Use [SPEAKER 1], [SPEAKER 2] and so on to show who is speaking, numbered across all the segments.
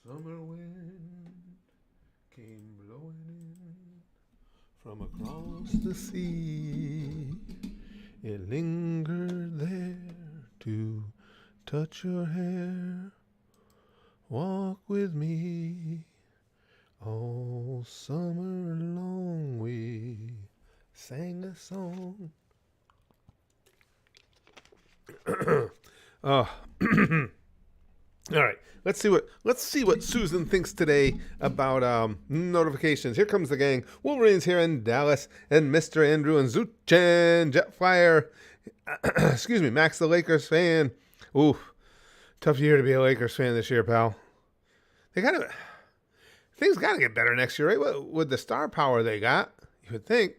[SPEAKER 1] Summer wind came blowing in from across the sea. It lingered there to touch your hair. Walk with me all summer long. We sang a song. Oh. All right, let's see what Susan thinks today about notifications. Here comes the gang. Wolverines here in Dallas, and Mr. Andrew and Zuchen Jetflyer. Excuse me, Max the Lakers fan. Ooh, tough year to be a Lakers fan this year, pal. Things got to get better next year, right? With the star power they got, you would think.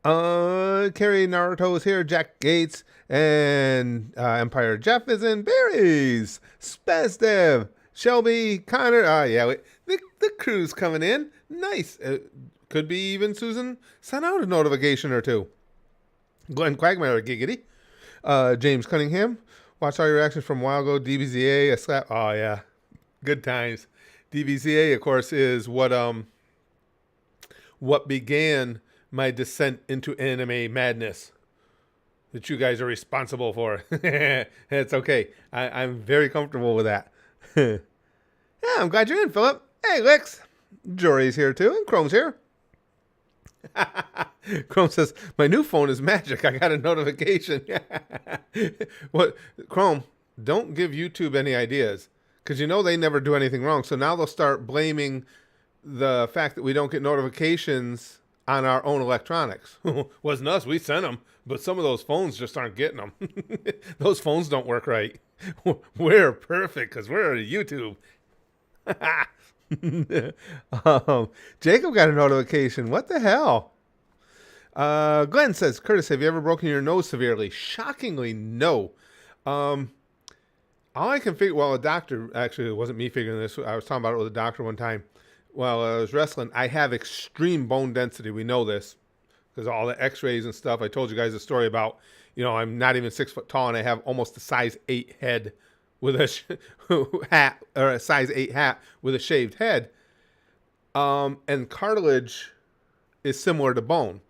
[SPEAKER 1] Carrie Naruto is here, Jack Gates, and Empire Jeff is in, Berries, Spezdev, Shelby, Connor. The crew's coming in. Nice. Could be even Susan sent out a notification or two. Glenn Quagmire, giggity. James Cunningham, watch all your reactions from a while ago. DBZA, a slap. Oh yeah, good times. DBZA, of course, is what began my descent into anime madness that you guys are responsible for. It's okay. I'm very comfortable with that. Yeah, I'm glad you're in, Philip. Hey, Lex. Jory's here too, and Chrome's here. Chrome says, my new phone is magic. I got a notification. What? Chrome, don't give YouTube any ideas, because you know they never do anything wrong. So now they'll start blaming the fact that we don't get notifications on our own electronics. Wasn't us, we sent them, but some of those phones just aren't getting them. Those phones don't work right. We're perfect because we're at YouTube. Jacob got a notification. What the hell? Glenn says, Curtis, have you ever broken your nose severely? Shockingly, no. All I can figure, well, a doctor, actually, it wasn't me figuring this. I was talking about it with a doctor one time. While I was wrestling, I have extreme bone density. We know this because all the x-rays and stuff. I told you guys a story about, I'm not even 6 foot tall and I have almost a size 8 head with a hat, or a size 8 hat with a shaved head. And cartilage is similar to bone.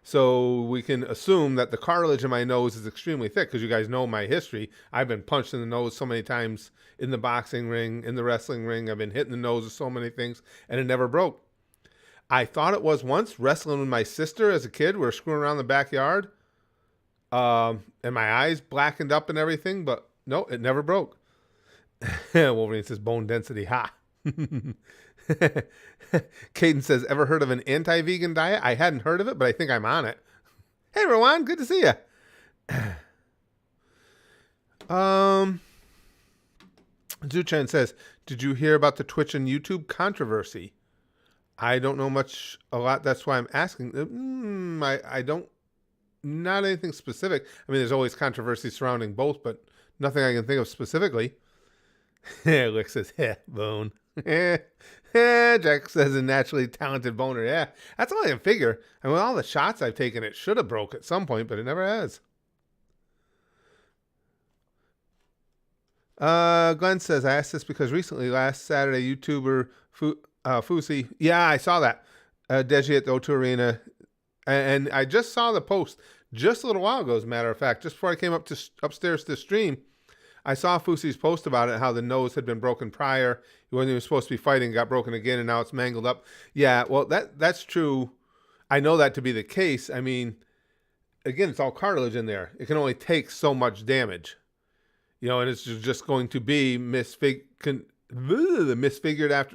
[SPEAKER 1] So we can assume that the cartilage in my nose is extremely thick because you guys know my history. I've been punched in the nose so many times in the boxing ring, in the wrestling ring. I've been hit in the nose with so many things, and it never broke. I thought it was once wrestling with my sister as a kid. We were screwing around the backyard, and my eyes blackened up and everything, but no, it never broke. Wolverine says bone density, ha. Caden says, ever heard of an anti-vegan diet? I hadn't heard of it, but I think I'm on it. Hey, Rowan, good to see you. Zuchen says, did you hear about the Twitch and YouTube controversy? I don't know a lot. That's why I'm asking. I don't, not anything specific. I mean, there's always controversy surrounding both, but nothing I can think of specifically. Lick says, bone. Jack says a naturally talented boner. Yeah, that's all I can figure. And with all the shots I've taken, it should have broke at some point, but it never has. Glenn says, I asked this because recently, last Saturday, YouTuber Fusi. Yeah, I saw that. Deji at the O2 Arena. And I just saw the post just a little while ago, as a matter of fact. Just before I came upstairs to stream, I saw Fusi's post about it, how the nose had been broken prior. He wasn't even supposed to be fighting, got broken again, and now it's mangled up. Yeah, well, that's true. I know that to be the case. I mean, again, it's all cartilage in there. It can only take so much damage. And it's just going to be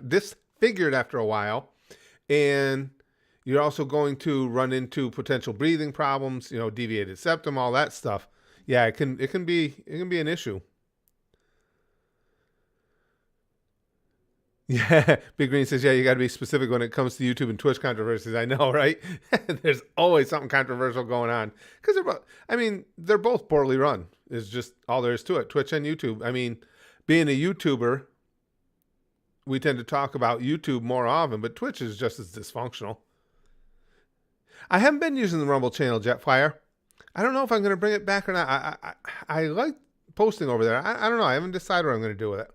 [SPEAKER 1] disfigured after a while. And you're also going to run into potential breathing problems, deviated septum, all that stuff. Yeah, it can be an issue. Yeah, Big Green says, yeah, you got to be specific when it comes to YouTube and Twitch controversies. I know, right? There's always something controversial going on. Because they're both poorly run. It's just all there is to it, Twitch and YouTube. I mean, being a YouTuber, we tend to talk about YouTube more often, but Twitch is just as dysfunctional. I haven't been using the Rumble channel, Jetflyer. I don't know if I'm going to bring it back or not. I like posting over there. I don't know. I haven't decided what I'm going to do with it.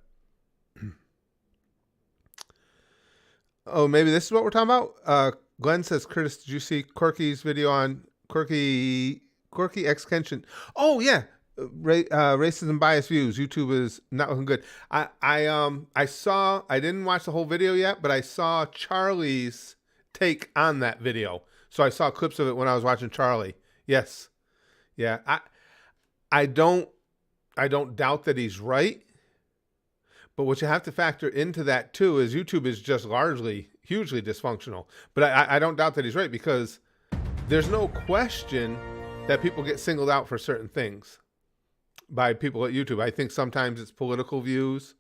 [SPEAKER 1] Oh, maybe this is what we're talking about. Glenn says, Curtis, did you see Quirky's video on Quirky extension? Oh yeah, racism bias views. YouTube is not looking good. I saw. I didn't watch the whole video yet, but I saw Charlie's take on that video. So I saw clips of it when I was watching Charlie. Yes, yeah. I don't doubt that he's right. But what you have to factor into that too is YouTube is just largely hugely dysfunctional. But I don't doubt that he's right, because there's no question that people get singled out for certain things by people at YouTube. I think sometimes it's political views,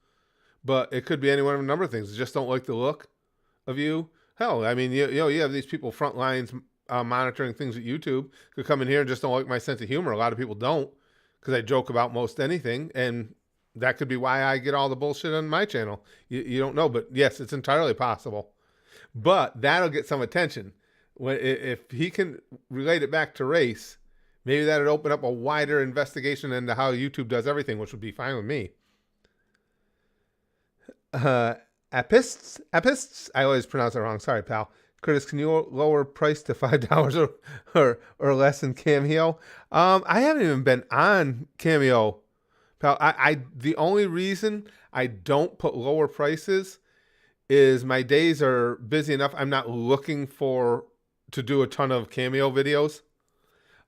[SPEAKER 1] but it could be any one of a number of things. They just don't like the look of you. Hell, I mean, you have these people front lines monitoring things at YouTube who come in here and just don't like my sense of humor. A lot of people don't, because I joke about most anything, and that could be why I get all the bullshit on my channel. You don't know, but yes, it's entirely possible. But that'll get some attention. If he can relate it back to race, maybe that'd open up a wider investigation into how YouTube does everything, which would be fine with me. Apists? I always pronounce it wrong. Sorry, pal. Curtis, can you lower price to $5 or less in Cameo? I haven't even been on Cameo. Pal, the only reason I don't put lower prices is my days are busy enough. I'm not looking to do a ton of Cameo videos.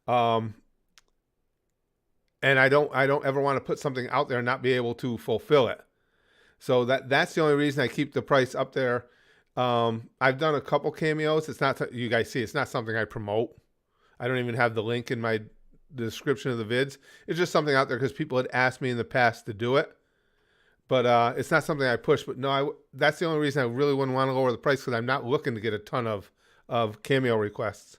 [SPEAKER 1] And I don't ever want to put something out there and not be able to fulfill it. So that's the only reason I keep the price up there. I've done a couple Cameos. It's not, you guys see, it's not something I promote. I don't even have the link in the description of the vids. It's just something out there because people had asked me in the past to do it, but it's not something I push. But no, that's the only reason I really wouldn't want to lower the price, because I'm not looking to get a ton of Cameo requests.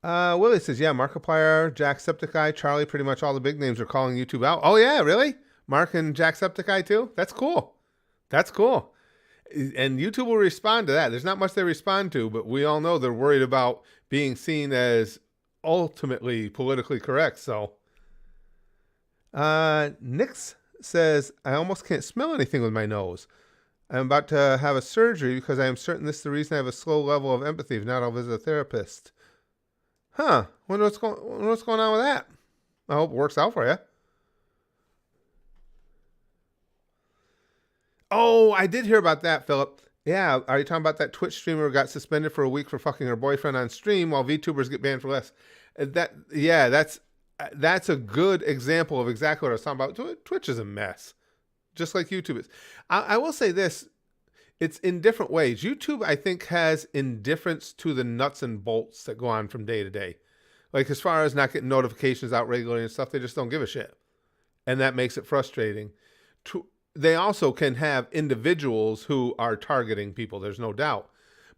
[SPEAKER 1] Willie says, yeah, Markiplier, Jacksepticeye, Charlie, pretty much all the big names are calling YouTube out. Oh yeah, really? Mark and Jacksepticeye too? That's cool. That's cool. And YouTube will respond to that. There's not much they respond to, but we all know they're worried about being seen as ultimately politically correct. So, Nix says, I almost can't smell anything with my nose. I'm about to have a surgery because I am certain this is the reason I have a slow level of empathy. If not, I'll visit a therapist. Huh. Wonder what's going on with that. I hope it works out for you. Oh, I did hear about that, Philip. Yeah, are you talking about that Twitch streamer who got suspended for a week for fucking her boyfriend on stream while VTubers get banned for less? That's a good example of exactly what I was talking about. Twitch is a mess, just like YouTube is. I will say this. It's in different ways. YouTube, I think, has indifference to the nuts and bolts that go on from day to day. Like, as far as not getting notifications out regularly and stuff, they just don't give a shit. And that makes it frustrating. They also can have individuals who are targeting people, there's no doubt.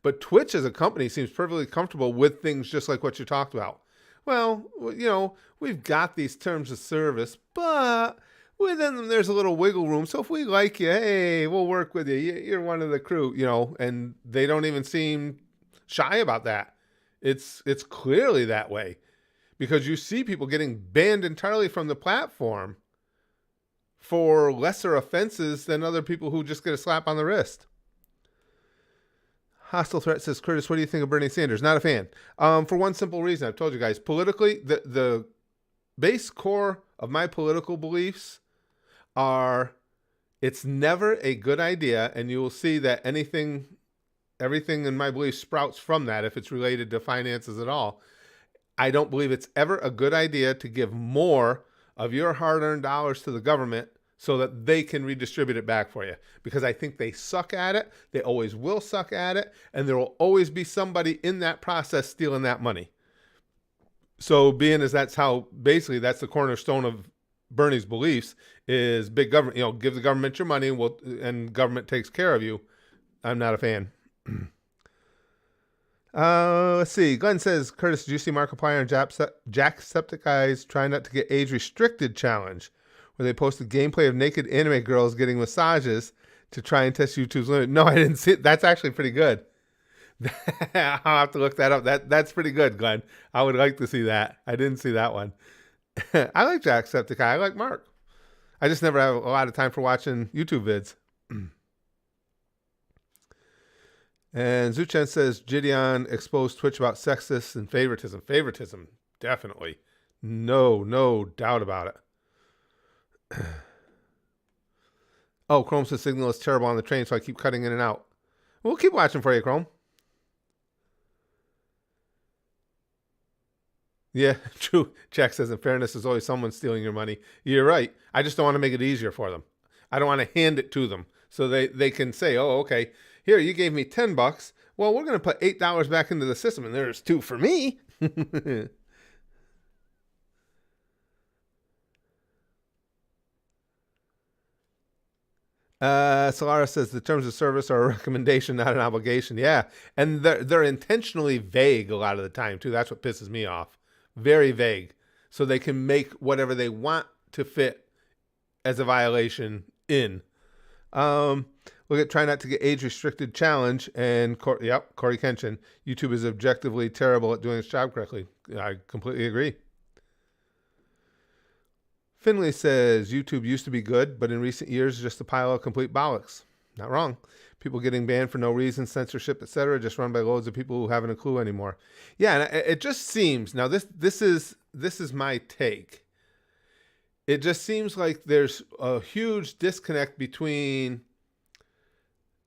[SPEAKER 1] But Twitch as a company seems perfectly comfortable with things just like what you talked about. Well, we've got these terms of service, but within them there's a little wiggle room. So if we like you, hey, we'll work with you. You're one of the crew, and they don't even seem shy about that. It's clearly that way, because you see people getting banned entirely from the platform for lesser offenses than other people who just get a slap on the wrist. Hostile Threat says, Curtis, what do you think of Bernie Sanders? Not a fan. For one simple reason. I've told you guys, politically, the base core of my political beliefs are, it's never a good idea, and you will see that everything in my beliefs sprouts from that if it's related to finances at all. I don't believe it's ever a good idea to give more of your hard-earned dollars to the government so that they can redistribute it back for you. Because I think they suck at it. They always will suck at it. And there will always be somebody in that process stealing that money. So being as that's the cornerstone of Bernie's beliefs is big government, give the government your money and government takes care of you. I'm not a fan. Let's see. Glenn says, Curtis, did you see Markiplier and Jacksepticeye's Try Not to Get Age Restricted challenge, where they posted gameplay of naked anime girls getting massages to try and test YouTube's limit? No, I didn't see it. That's actually pretty good. I'll have to look that up. That's pretty good, Glenn. I would like to see that. I didn't see that one. I like Jacksepticeye. I like Mark. I just never have a lot of time for watching YouTube vids. And Zuchen says, Gideon exposed Twitch about sexist and favoritism. Favoritism, definitely. No doubt about it. Oh, Chrome says signal is terrible on the train, so I keep cutting in and out. We'll keep watching for you, Chrome. Yeah, true. Jack says, in fairness, there's always someone stealing your money. You're right. I just don't want to make it easier for them. I don't want to hand it to them so they can say, oh, okay, here, you gave me $10. Well, we're going to put $8 back into the system, and there's $2 for me. Solara says the terms of service are a recommendation, not an obligation. Yeah, and they're intentionally vague a lot of the time, too. That's what pisses me off. Very vague. So they can make whatever they want to fit as a violation in. Look at try not to get age-restricted challenge. And, Corey Kenshin, YouTube is objectively terrible at doing its job correctly. I completely agree. Finley says, YouTube used to be good, but in recent years, just a pile of complete bollocks. Not wrong. People getting banned for no reason, censorship, etc., just run by loads of people who haven't a clue anymore. Yeah, and it just seems, now this is my take. It just seems like there's a huge disconnect between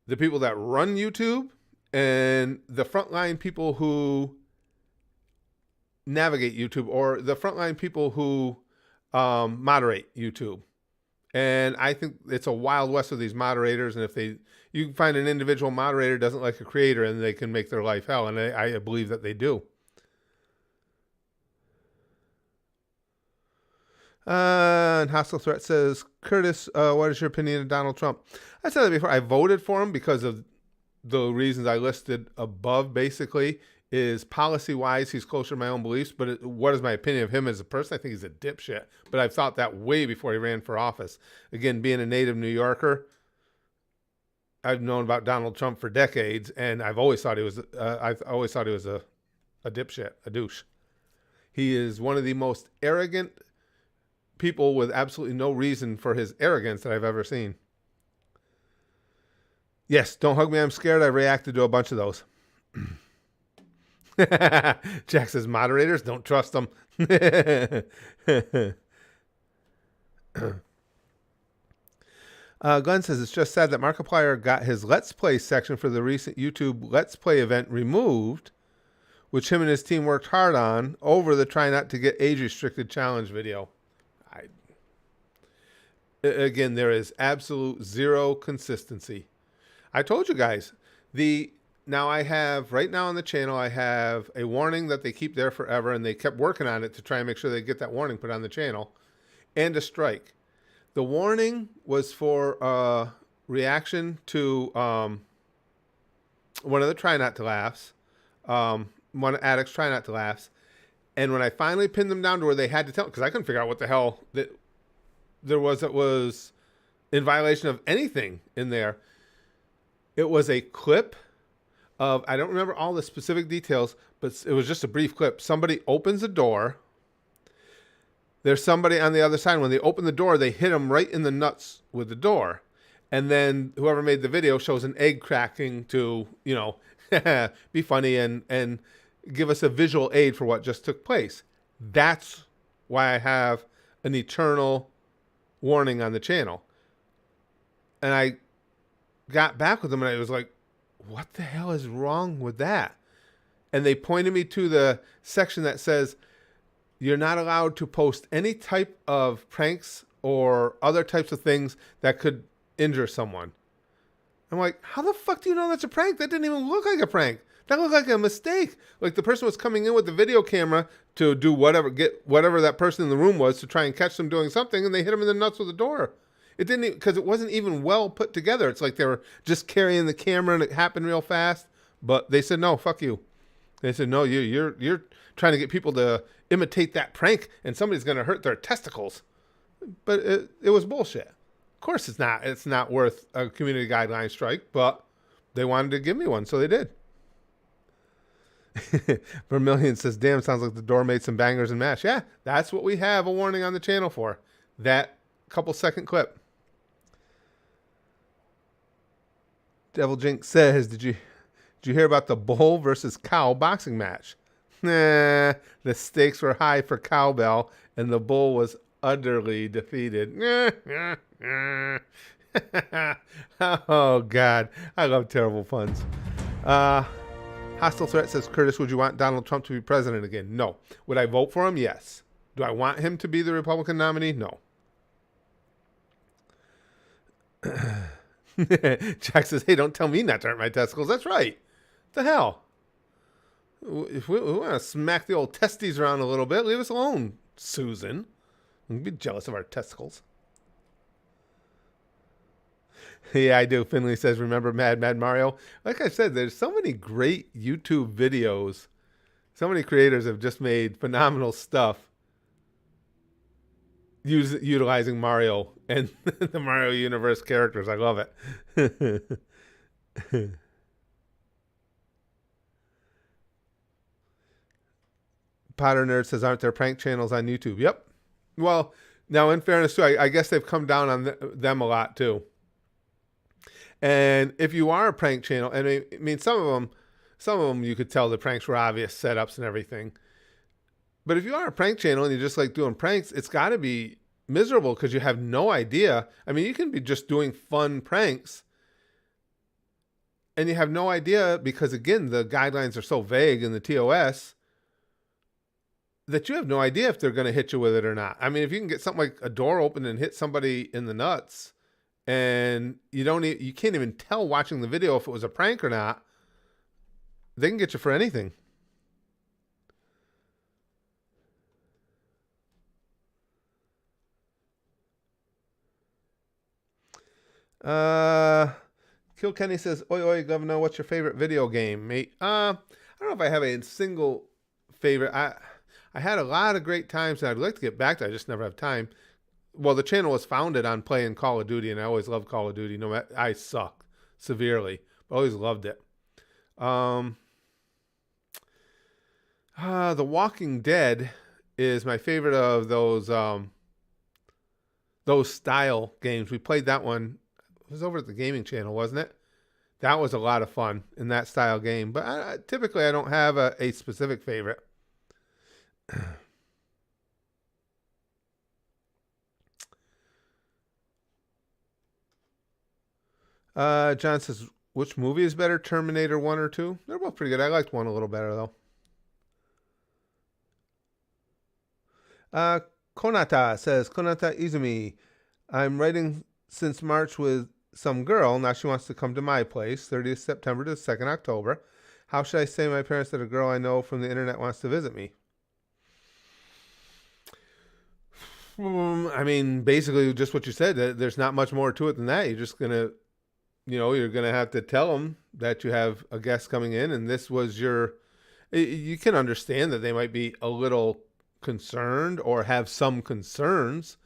[SPEAKER 1] the people that run YouTube and the frontline people who navigate YouTube, or the frontline people who moderate YouTube. And I think it's a wild west of these moderators. And if you can find an individual moderator doesn't like a creator, and they can make their life hell. And I believe that they do. And Hostile Threat says, Curtis, what is your opinion of Donald Trump? I said that before. I voted for him because of the reasons I listed above, basically. Is policy-wise, he's closer to my own beliefs, but what is my opinion of him as a person? I think he's a dipshit, but I've thought that way before he ran for office. Again, being a native New Yorker, I've known about Donald Trump for decades, and I've always thought he was a dipshit, a douche. He is one of the most arrogant people with absolutely no reason for his arrogance that I've ever seen. Yes, don't hug me, I'm scared. I reacted to a bunch of those. Jack says, moderators, don't trust them. Glenn says, it's just sad that Markiplier got his Let's Play section for the recent YouTube Let's Play event removed, which him and his team worked hard on, over the try not to get age-restricted challenge video. Again, there is absolute zero consistency. I told you guys, now I have, right now on the channel, I have a warning that they keep there forever, and they kept working on it to try and make sure they get that warning put on the channel, and a strike. The warning was for a reaction to one of the Try Not to Laughs, one of Addict's Try Not to Laughs, and when I finally pinned them down to where they had to tell, because I couldn't figure out what the hell that was in violation of anything in there. It was a clip of, I don't remember all the specific details, but it was just a brief clip. Somebody opens a door. There's somebody on the other side. When they open the door, they hit them right in the nuts with the door. And then whoever made the video shows an egg cracking to, be funny and give us a visual aid for what just took place. That's why I have an eternal warning on the channel. And I got back with them, and I was like, what the hell is wrong with that? And they pointed me to the section that says, you're not allowed to post any type of pranks or other types of things that could injure someone. I'm like, how the fuck do you know that's a prank? That didn't even look like a prank. That looked like a mistake. Like the person was coming in with the video camera to do whatever, get whatever that person in the room was to try and catch them doing something, and they hit him in the nuts with the door. It didn't, because it wasn't even well put together. It's like they were just carrying the camera and it happened real fast. But they said, no, fuck you. They said, no, you're trying to get people to imitate that prank, and somebody's going to hurt their testicles. But it was bullshit. Of course it's not. It's not worth a community guideline strike, but they wanted to give me one, so they did. Vermilion says, damn, sounds like the door made some bangers and mash. Yeah, that's what we have a warning on the channel for. That couple second clip. Devil Jinx says, did you hear about the bull versus cow boxing match? Nah, the stakes were high for cowbell, and the bull was utterly defeated. Oh, God. I love terrible puns. Hostile Threat says, Curtis, would you want Donald Trump to be president again? No. Would I vote for him? Yes. Do I want him to be the Republican nominee? No. Jack says, hey, don't tell me not to hurt my testicles. That's right. What the hell? If we want to smack the old testes around a little bit, leave us alone, Susan. Don't be jealous of our testicles. Yeah, I do. Finley says, remember Mad Mario? Like I said, there's so many great YouTube videos. So many creators have just made phenomenal stuff utilizing Mario and the Mario universe characters. I love it. Potter Nerd says, aren't there prank channels on YouTube? Yep. Well, now in fairness too, I guess they've come down on them a lot too. And if you are a prank channel, and I mean, some of them you could tell the pranks were obvious setups and everything. But if you are a prank channel and you just like doing pranks, it's got to be miserable because you have no idea. I mean, you can be just doing fun pranks and you have no idea because, again, the guidelines are so vague in the TOS that you have no idea if they're going to hit you with it or not. I mean, if you can get something like a door open and hit somebody in the nuts and you can't even tell watching the video if it was a prank or not, they can get you for anything. Kilkenny says, oi, oi, governor, what's your favorite video game, mate? I don't know if I have a single favorite. I had a lot of great times and I'd like to get back to it. I just never have time. Well, the channel was founded on playing Call of Duty, and I always loved Call of Duty. No matter, I suck severely, but always loved it. The Walking Dead is my favorite of those style games. We played that one. It was over at the gaming channel, wasn't it? That was a lot of fun in that style game. But typically, I don't have a specific favorite. John says, which movie is better, Terminator 1 or 2? They're both pretty good. I liked 1 a little better, though. Konata says, Konata Izumi, I'm writing since March with some girl. Now she wants to come to my place, 30th September to 2nd October. How should I say to my parents that a girl I know from the internet wants to visit me? I mean, basically just what you said. There's not much more to it than that. You're just going to, you're going to have to tell them that you have a guest coming in and this was you can understand that they might be a little concerned or have some concerns,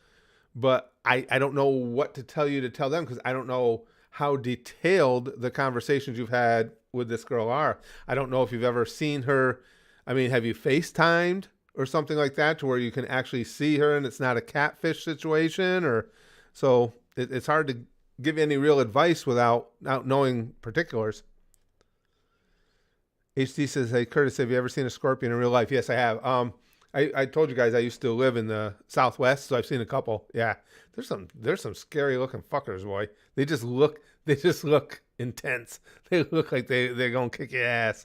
[SPEAKER 1] but I don't know what to tell you to tell them because I don't know how detailed the conversations you've had with this girl are. I don't know if you've ever seen her. I mean, have you FaceTimed or something like that to where you can actually see her and it's not a catfish situation? Or so it's hard to give you any real advice without knowing particulars. HD says, hey, Curtis, have you ever seen a scorpion in real life? Yes, I have. I told you guys I used to live in the Southwest, so I've seen a couple. Yeah, there's some scary looking fuckers, boy. They just look intense. They look like they're gonna kick your ass.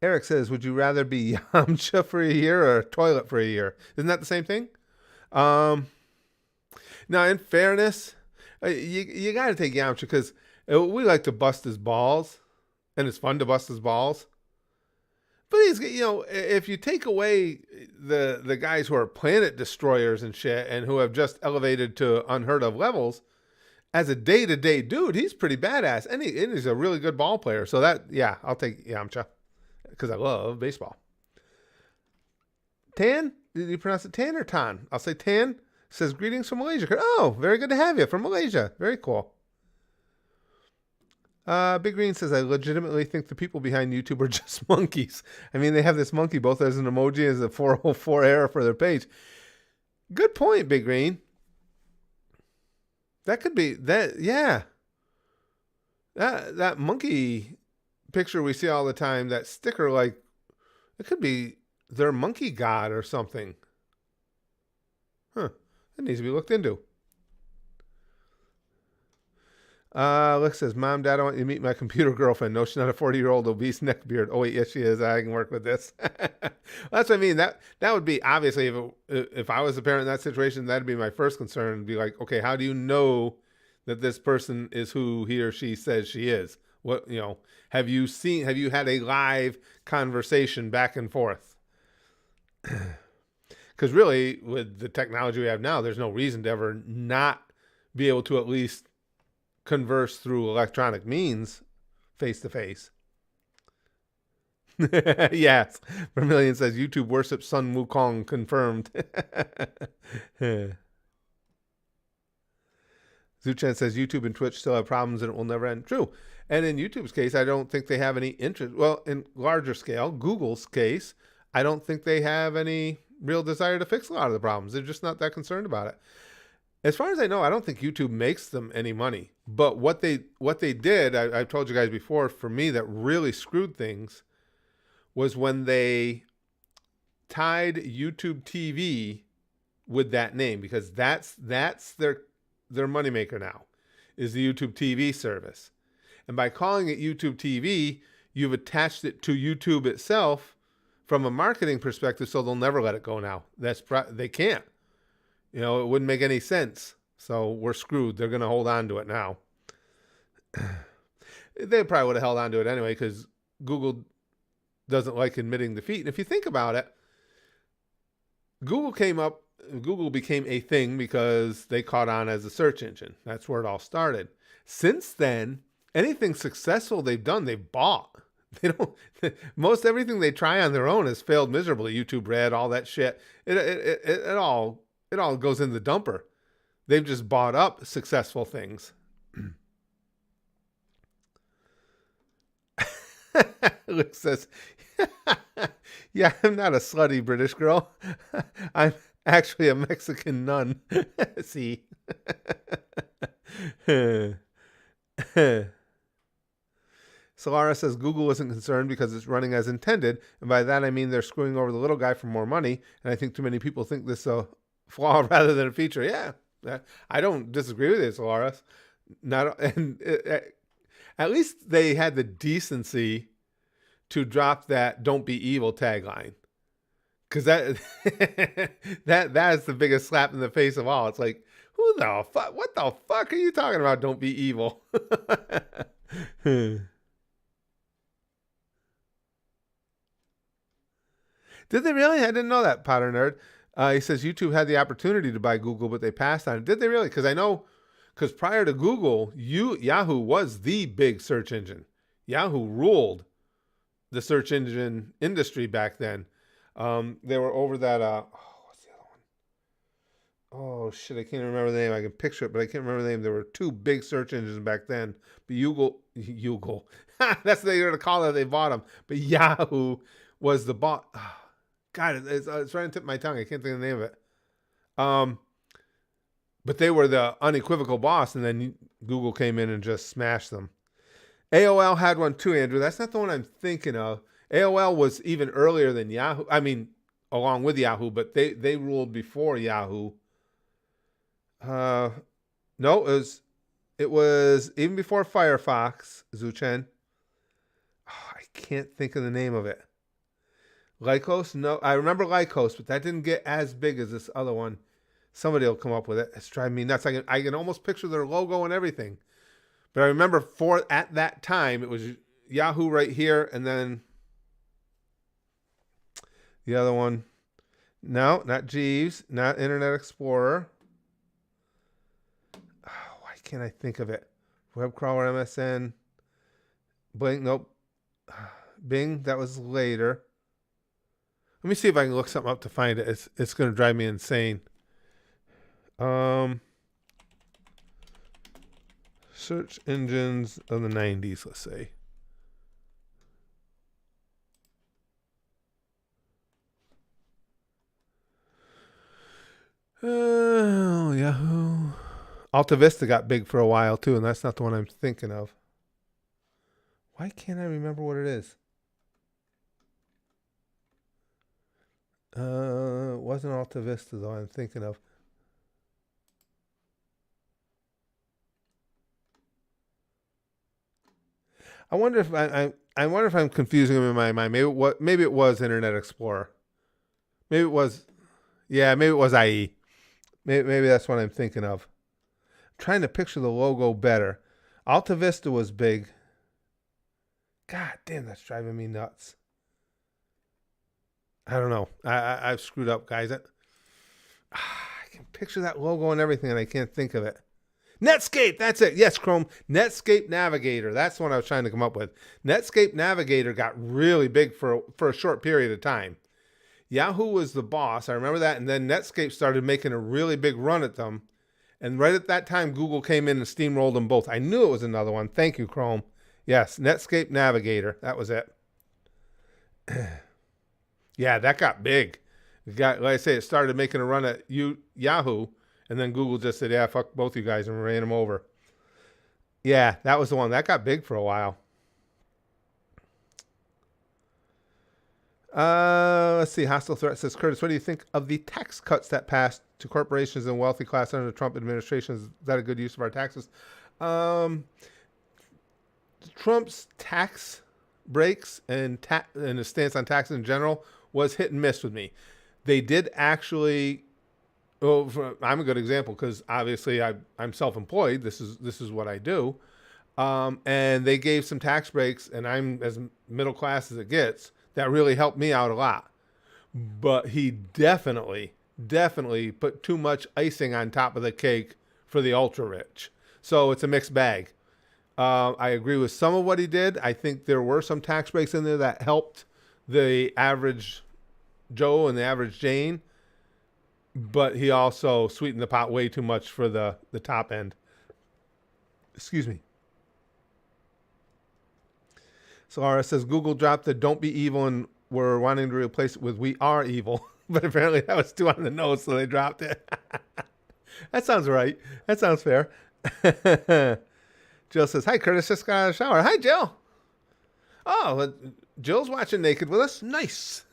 [SPEAKER 1] Eric says, would you rather be Yamcha for a year or a toilet for a year? Isn't that the same thing? Now, in fairness, you got to take Yamcha because we like to bust his balls, and it's fun to bust his balls. But he's, if you take away the guys who are planet destroyers and shit, and who have just elevated to unheard of levels, as a day-to-day dude, he's pretty badass, and he's a really good ball player. So I'll take Yamcha because I love baseball. Tan? Did you pronounce it Tan or Tan? I'll say Tan. Says, greetings from Malaysia. Oh, very good to have you from Malaysia. Very cool. Big Green says, I legitimately think the people behind YouTube are just monkeys. I mean, they have this monkey both as an emoji as a 404 error for their page. Good point, Big Green. That could be that. Yeah, that monkey picture we see all the time. That sticker, like, it could be their monkey god or something. Huh? That needs to be looked into. Lex says, Mom, Dad, I want you to meet my computer girlfriend. No, she's not a 40-year-old obese neckbeard. Oh, wait, yes, she is. I can work with this. That's what I mean. That would be, obviously, if I was a parent in that situation, that'd be my first concern. Be like, okay, how do you know that this person is who he or she says she is? What, have you had a live conversation back and forth? Because really, with the technology we have now, there's no reason to ever not be able to at least converse through electronic means, face to face. Yes, Vermilion says YouTube worships Sun Wukong, confirmed. Zuchan says YouTube and Twitch still have problems and it will never end. True. And in YouTube's case, I don't think they have any interest. Well, in larger scale, Google's case, I don't think they have any real desire to fix a lot of the problems. They're just not that concerned about it. As far as I know, I don't think YouTube makes them any money. But what they did, I've told you guys before, for me, that really screwed things was when they tied YouTube TV with that name, because that's their moneymaker now, is the YouTube TV service. And by calling it YouTube TV, you've attached it to YouTube itself from a marketing perspective, so they'll never let it go now. They can't. It wouldn't make any sense. So we're screwed. They're going to hold on to it now. They probably would have held on to it anyway, because Google doesn't like admitting defeat. And if you think about it, Google became a thing because they caught on as a search engine. That's where it all started. Since then, anything successful they've done, they've bought. Most everything they try on their own has failed miserably. YouTube Red, all that shit. It all goes in the dumper. They've just bought up successful things. Luke says, yeah, I'm not a slutty British girl. I'm actually a Mexican nun. See? Solara says Google isn't concerned because it's running as intended. And by that, I mean they're screwing over the little guy for more money. And I think too many people think this is a flaw rather than a feature. Yeah, I don't disagree with you, Solara. At least they had the decency to drop that "Don't be evil" tagline, because that is the biggest slap in the face of all. It's like, who the fuck? What the fuck are you talking about? Don't be evil. Did they really? I didn't know that, Potter Nerd. He says YouTube had the opportunity to buy Google, but they passed on it. Did they really? Because I know, because prior to Google, Yahoo was the big search engine. Yahoo ruled the search engine industry back then. They were over that, what's the other one? Oh, shit, I can't remember the name. I can picture it, but I can't remember the name. There were two big search engines back then. But Google. That's what they were to call it. They bought them. But Yahoo was the boss. God, it's right on the tip of my tongue. I can't think of the name of it. But they were the unequivocal boss, and then Google came in and just smashed them. AOL had one too, Andrew. That's not the one I'm thinking of. AOL was even earlier than Yahoo. I mean, along with Yahoo, but they ruled before Yahoo. No, it was even before Firefox, Zuchen. Oh, I can't think of the name of it. Lycos? No, I remember Lycos, but that didn't get as big as this other one. Somebody will come up with it. It's driving me nuts. I can almost picture their logo and everything. But I remember at that time, it was Yahoo right here, and then the other one. No, not Jeeves, not Internet Explorer. Oh, why can't I think of it? Web crawler, MSN. Bing, nope. Bing, that was later. Let me see if I can look something up to find it. It's going to drive me insane. search engines of the 90s, let's say. Yahoo. Alta Vista got big for a while too, and that's not the one I'm thinking of. Why can't I remember what it is? It wasn't Alta Vista though. I'm thinking of. I wonder if I wonder if I'm confusing them in my mind. Maybe it was Internet Explorer. Maybe it was. Yeah, maybe it was IE. Maybe that's what I'm thinking of. I'm trying to picture the logo better. Alta Vista was big. God damn, that's driving me nuts. I don't know. I've screwed up, guys. I can picture that logo and everything, and I can't think of it. Netscape, that's it. Yes, Chrome. Netscape Navigator. That's the one I was trying to come up with. Netscape Navigator got really big for a short period of time. Yahoo was the boss. I remember that. And then Netscape started making a really big run at them. And right at that time, Google came in and steamrolled them both. I knew it was another one. Thank you, Chrome. Yes, Netscape Navigator. That was it. Yeah, that got big. It got, like I say, it started making a run at Yahoo. And then Google just said, yeah, fuck both you guys, and ran them over. Yeah, that was the one. That got big for a while. Let's see. Hostile Threat says, Curtis, what do you think of the tax cuts that passed to corporations and wealthy class under the Trump administration? Is that a good use of our taxes? Trump's tax breaks and his stance on taxes in general was hit and miss with me. They did actually... Well, I'm a good example because obviously I'm self-employed. This is what I do. And they gave some tax breaks, and I'm as middle class as it gets. That really helped me out a lot. But he definitely put too much icing on top of the cake for the ultra rich. So it's a mixed bag. I agree with some of what he did. I think there were some tax breaks in there that helped the average Joe and the average Jane. But he also sweetened the pot way too much for the top end. Excuse me. So Laura says, Google dropped the don't be evil and we're wanting to replace it with we are evil. But apparently that was too on the nose, so they dropped it. That sounds right. That sounds fair. Jill says, hi, Curtis, just got out of the shower. Hi, Jill. Oh, Jill's watching Naked with us. Nice.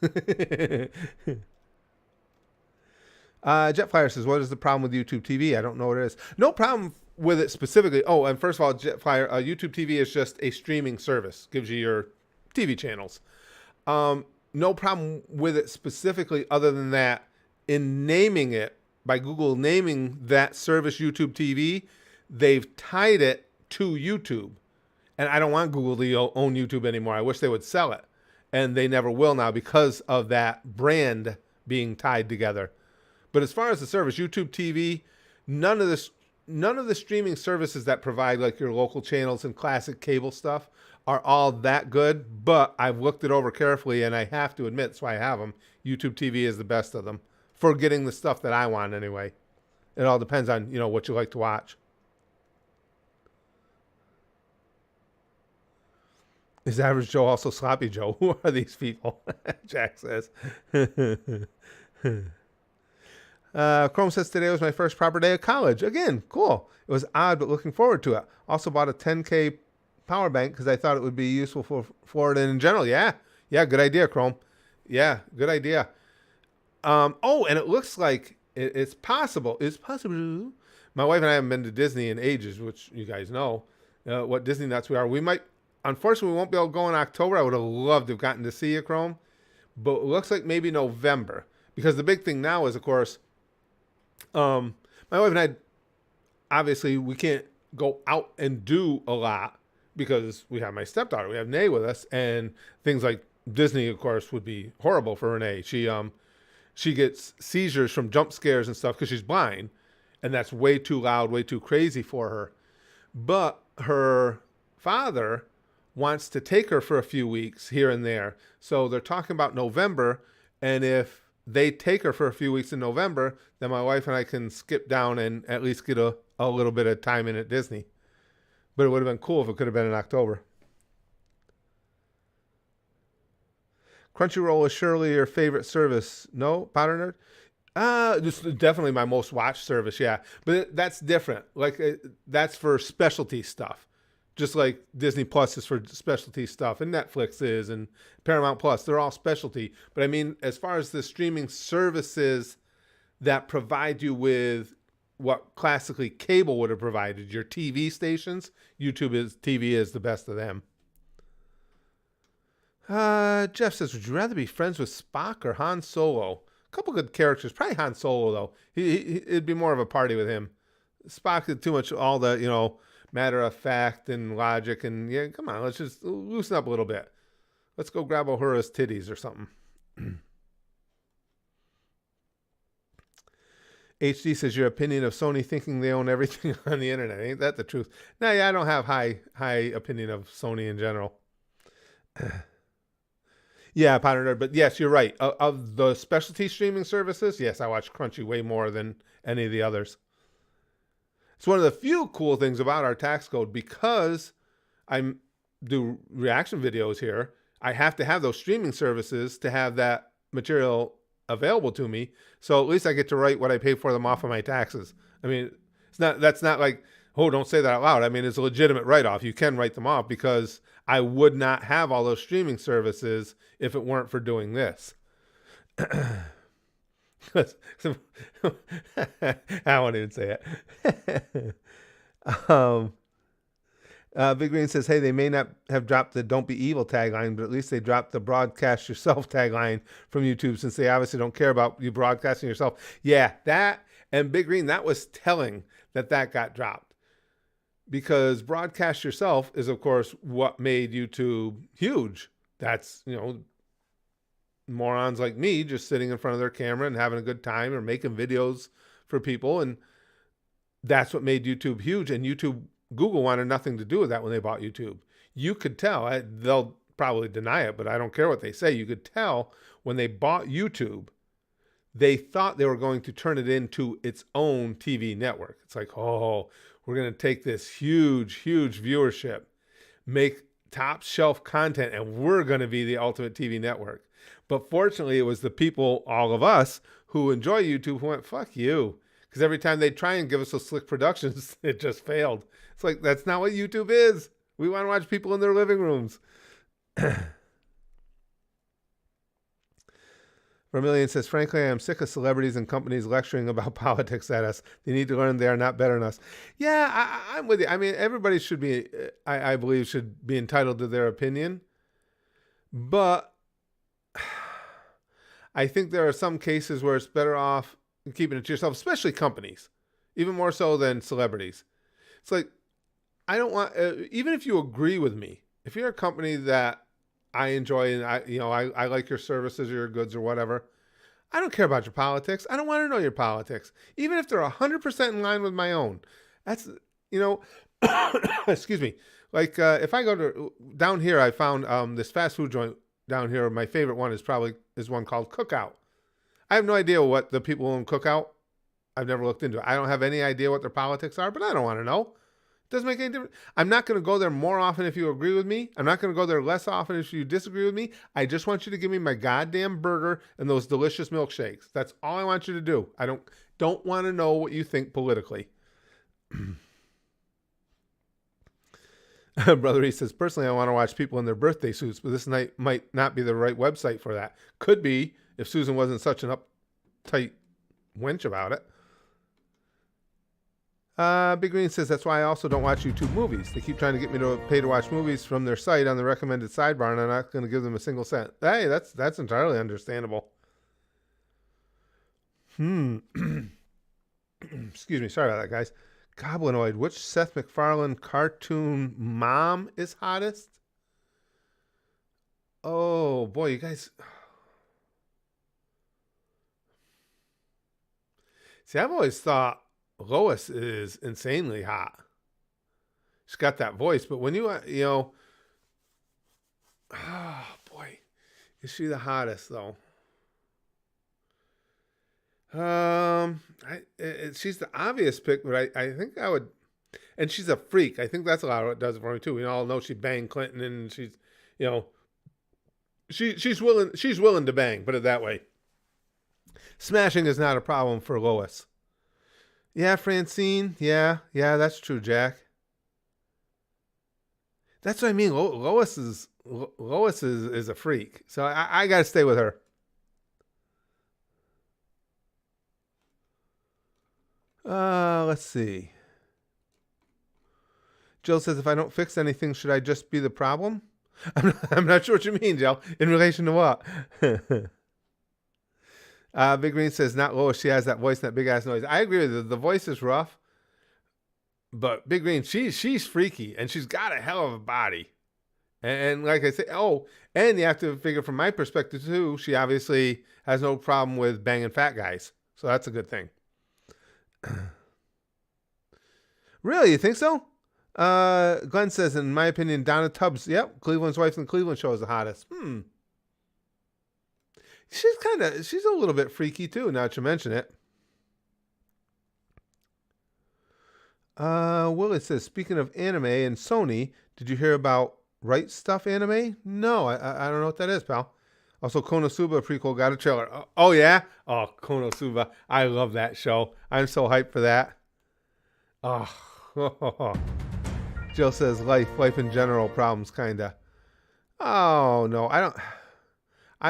[SPEAKER 1] Jetflyer says, what is the problem with YouTube TV? I don't know what it is. No problem with it specifically. Oh, and first of all, Jetflyer, YouTube TV is just a streaming service. Gives you your TV channels. No problem with it specifically other than that, in naming it, by Google naming that service YouTube TV, they've tied it to YouTube. And I don't want Google to own YouTube anymore. I wish they would sell it. And they never will now because of that brand being tied together. But as far as the service, YouTube TV, none of the streaming services that provide like your local channels and classic cable stuff are all that good. But I've looked it over carefully, and I have to admit, that's why I have them. YouTube TV is the best of them for getting the stuff that I want anyway. It all depends on, what you like to watch. Is Average Joe also Sloppy Joe? Who are these people? Jack says. Chrome says, today was my first proper day of college. Again, cool. It was odd, but looking forward to it. Also bought a 10K power bank because I thought it would be useful for Florida in general. Yeah, good idea, Chrome. Yeah, good idea. Oh, and it looks like it's possible. It's possible. My wife and I haven't been to Disney in ages, which you guys know what Disney nuts we are. We might, unfortunately, we won't be able to go in October. I would have loved to have gotten to see you, Chrome. But it looks like maybe November. Because the big thing now is, of course, my wife and I, obviously, we can't go out and do a lot because we have my stepdaughter. We have Nay with us. And things like Disney, of course, would be horrible for Renee. She gets seizures from jump scares and stuff because she's blind. And that's way too loud, way too crazy for her. But her father wants to take her for a few weeks here and there. So they're talking about November. And if they take her for a few weeks in November, then my wife and I can skip down and at least get a little bit of time in at Disney. But it would have been cool if it could have been in October. Crunchyroll is surely your favorite service. No, Powder Nerd? This is definitely my most watched service, yeah. But that's different. Like, that's for specialty stuff. Just like Disney Plus is for specialty stuff, and Netflix is, and Paramount Plus. They're all specialty. But I mean, as far as the streaming services that provide you with what classically cable would have provided, your TV stations, TV is the best of them. Jeff says, would you rather be friends with Spock or Han Solo? A couple good characters. Probably Han Solo, though. It'd be more of a party with him. Spock is too much all the, matter of fact and logic. And, yeah, come on, let's just loosen up a little bit. Let's go grab Uhura's titties or something. HD says, your opinion of Sony thinking they own everything on the internet. Ain't that the truth? No, yeah, I don't have high opinion of Sony in general. Yeah, Powder Nerd, but yes, you're right. Of the specialty streaming services, yes, I watch Crunchy way more than any of the others. It's one of the few cool things about our tax code, because I do reaction videos here. I have to have those streaming services to have that material available to me. So at least I get to write what I pay for them off of my taxes. I mean, that's not like, oh, don't say that out loud. I mean, it's a legitimate write-off. You can write them off, because I would not have all those streaming services if it weren't for doing this. I won't even say it. Big Green says, hey, they may not have dropped the don't be evil tagline, but at least they dropped the broadcast yourself tagline from YouTube, since they obviously don't care about you broadcasting yourself. Yeah, that, and Big Green, that was telling that got dropped. Because broadcast yourself is, of course, what made YouTube huge. That's, morons like me just sitting in front of their camera and having a good time, or making videos for people. And that's what made YouTube huge. And Google wanted nothing to do with that when they bought YouTube. You could tell. They'll probably deny it, but I don't care what they say. You could tell when they bought YouTube, they thought they were going to turn it into its own TV network. It's like, oh, we're going to take this huge, huge viewership, make top shelf content, and we're going to be the ultimate TV network. But fortunately, it was the people, all of us, who enjoy YouTube who went, fuck you. Because every time they try and give us those slick productions, it just failed. It's like, that's not what YouTube is. We want to watch people in their living rooms. Vermilion says, frankly, I am sick of celebrities and companies lecturing about politics at us. They need to learn they are not better than us. Yeah, I'm with you. I mean, everybody should be, I believe, should be entitled to their opinion. But I think there are some cases where it's better off keeping it to yourself, especially companies, even more so than celebrities. It's like, I don't want, even if you agree with me, if you're a company that I enjoy and I like your services or your goods or whatever, I don't care about your politics. I don't want to know your politics, even if they're 100% in line with my own. That's, excuse me. Like if I go to down here, I found this fast food joint down here. My favorite one is one called Cookout. I have no idea what the people who own Cookout. I've never looked into it. I don't have any idea what their politics are, but I don't want to know. It doesn't make any difference. I'm not going to go there more often if you agree with me. I'm not going to go there less often if you disagree with me. I just want you to give me my goddamn burger and those delicious milkshakes. That's all I want you to do. I don't want to know what you think politically. Brother E says, personally, I want to watch people in their birthday suits, but this night might not be the right website for that. Could be if Susan wasn't such an uptight wench about it. Big Green says, that's why I also don't watch YouTube movies. They keep trying to get me to pay to watch movies from their site on the recommended sidebar, and I'm not going to give them a single cent. Hey, that's entirely understandable. Excuse me. Sorry about that, guys. Goblinoid, which Seth MacFarlane cartoon mom is hottest? Oh, boy, you guys. See, I've always thought Lois is insanely hot. She's got that voice, but when oh boy, is she the hottest though? She's the obvious pick, but I think I would. And she's a freak. I think that's a lot of what does it for me too. We all know she banged Clinton, and she's, you know, she's willing to bang. Put it that way. Smashing is not a problem for Lois. Yeah, Francine. Yeah, that's true, Jack. That's what I mean. Lois is a freak. So I got to stay with her. Let's see. Jill says, if I don't fix anything, should I just be the problem? I'm not sure what you mean, Jill. In relation to what? Big Green says, not Lois. She has that voice and that big ass noise. I agree with you. The voice is rough. But Big Green, she's freaky. And she's got a hell of a body. And like I say, and you have to figure from my perspective, too, she obviously has no problem with banging fat guys. So that's a good thing. Really? You think so? Glenn says, in my opinion, Donna Tubbs, Cleveland's Wife in the Cleveland Show is the hottest. She's a little bit freaky too, now that you mention it. Willie says, speaking of anime and Sony, did you hear about Right Stuff anime? No, I don't know what that is, pal. Also, Konosuba prequel got a trailer. Oh, yeah? Oh, Konosuba. I love that show. I'm so hyped for that. Oh. Jill says life in general, problems kinda. Oh no, I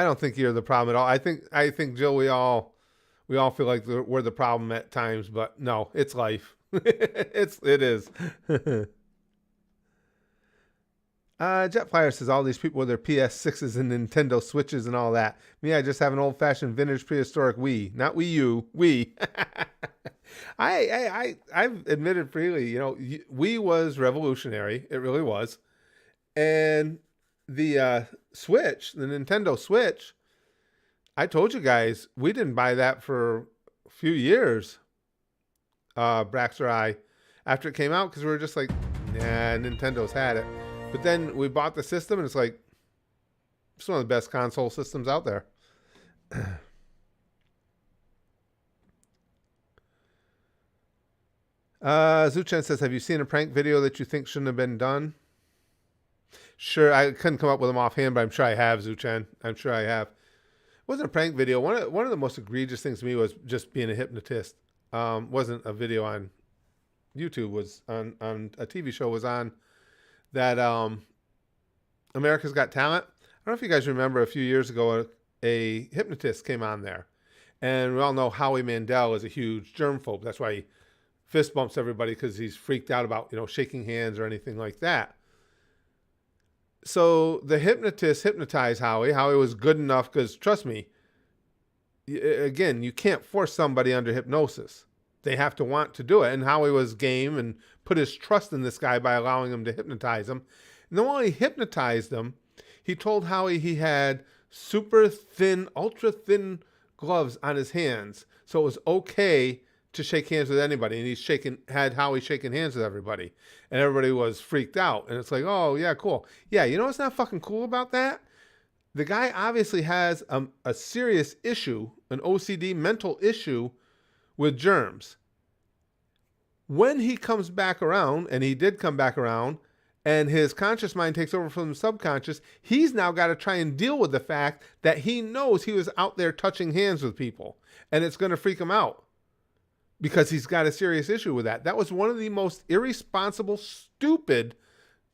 [SPEAKER 1] don't think you're the problem at all. I think Jill, we all feel like we're the problem at times, but no, it's life. it is. Jetflyer says all these people with their PS6s and Nintendo Switches and all that. Me, I just have an old-fashioned vintage prehistoric Wii, not Wii U. Wii. I've admitted freely, Wii was revolutionary. It really was. And the Switch, the Nintendo Switch, I told you guys, we didn't buy that for a few years, Brax or I, after it came out, because we were just like, nah, Nintendo's had it. But then we bought the system, and it's like, it's one of the best console systems out there. Zuchen says, have you seen a prank video that you think shouldn't have been done? Sure, I couldn't come up with them offhand, but I'm sure I have, Zuchen. I'm sure I have. It wasn't a prank video. One of the most egregious things to me was just being a hypnotist. Wasn't a video on YouTube, was on a TV show, was on that America's Got Talent. I don't know if you guys remember a few years ago, a hypnotist came on there. And we all know Howie Mandel is a huge germphobe. That's why he fist bumps everybody, because he's freaked out about, shaking hands or anything like that. So the hypnotist hypnotized Howie. Howie was good enough, because trust me, again, you can't force somebody under hypnosis. They have to want to do it. And Howie was game and put his trust in this guy by allowing him to hypnotize him. And then while he hypnotized him, he told Howie he had super thin, ultra thin gloves on his hands. So it was okay to shake hands with anybody. And he had Howie shaking hands with everybody. And everybody was freaked out. And it's like, oh, yeah, cool. Yeah, you know what's not fucking cool about that? The guy obviously has a serious issue, an OCD mental issue with germs. When he comes back around, and he did come back around, and his conscious mind takes over from the subconscious, he's now got to try and deal with the fact that he knows he was out there touching hands with people. And it's going to freak him out, because he's got a serious issue with that. That was one of the most irresponsible, stupid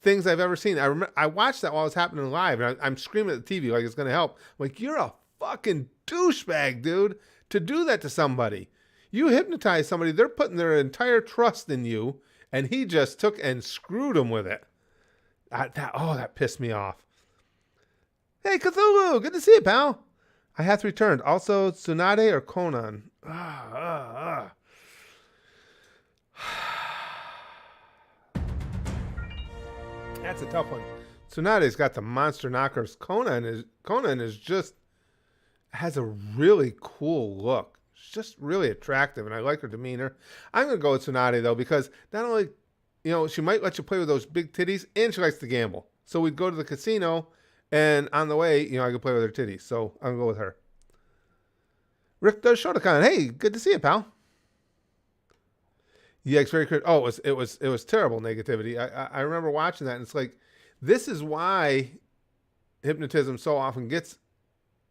[SPEAKER 1] things I've ever seen. I watched that while it was happening live, and I'm screaming at the TV like it's going to help. I'm like, you're a fucking douchebag, dude, to do that to somebody. You hypnotize somebody, they're putting their entire trust in you, and he just took and screwed them with it. That pissed me off. Hey, Cthulhu, good to see you, pal. I hath returned. Also, Tsunade or Conan? That's a tough one. Tsunade's got the monster knockers. Conan is just has a really cool look. She's just really attractive, and I like her demeanor. I'm going to go with Tsunade, though, because not only, she might let you play with those big titties, and she likes to gamble. So we'd go to the casino, and on the way, I could play with her titties. So I'm going to go with her. Rick does Shotokan. Hey, good to see you, pal. Yeah, it's very critical. Oh, it was terrible negativity. I remember watching that, and it's like, this is why hypnotism so often gets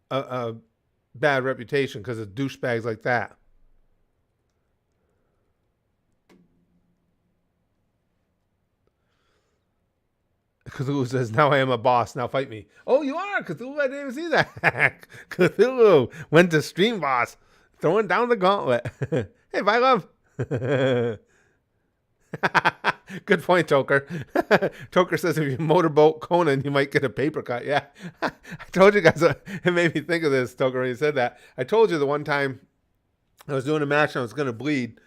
[SPEAKER 1] a bad reputation, because of douchebags like that. Cthulhu says, "Now I am a boss. Now fight me." Oh, you are Cthulhu. I didn't even see that. Cthulhu went to stream boss, throwing down the gauntlet. Hey, bye, love. Good point, Toker. Toker says, if you motorboat Conan, you might get a paper cut. Yeah. I told you guys, it made me think of this, Toker, when you said that. I told you the one time I was doing a match and I was going to bleed,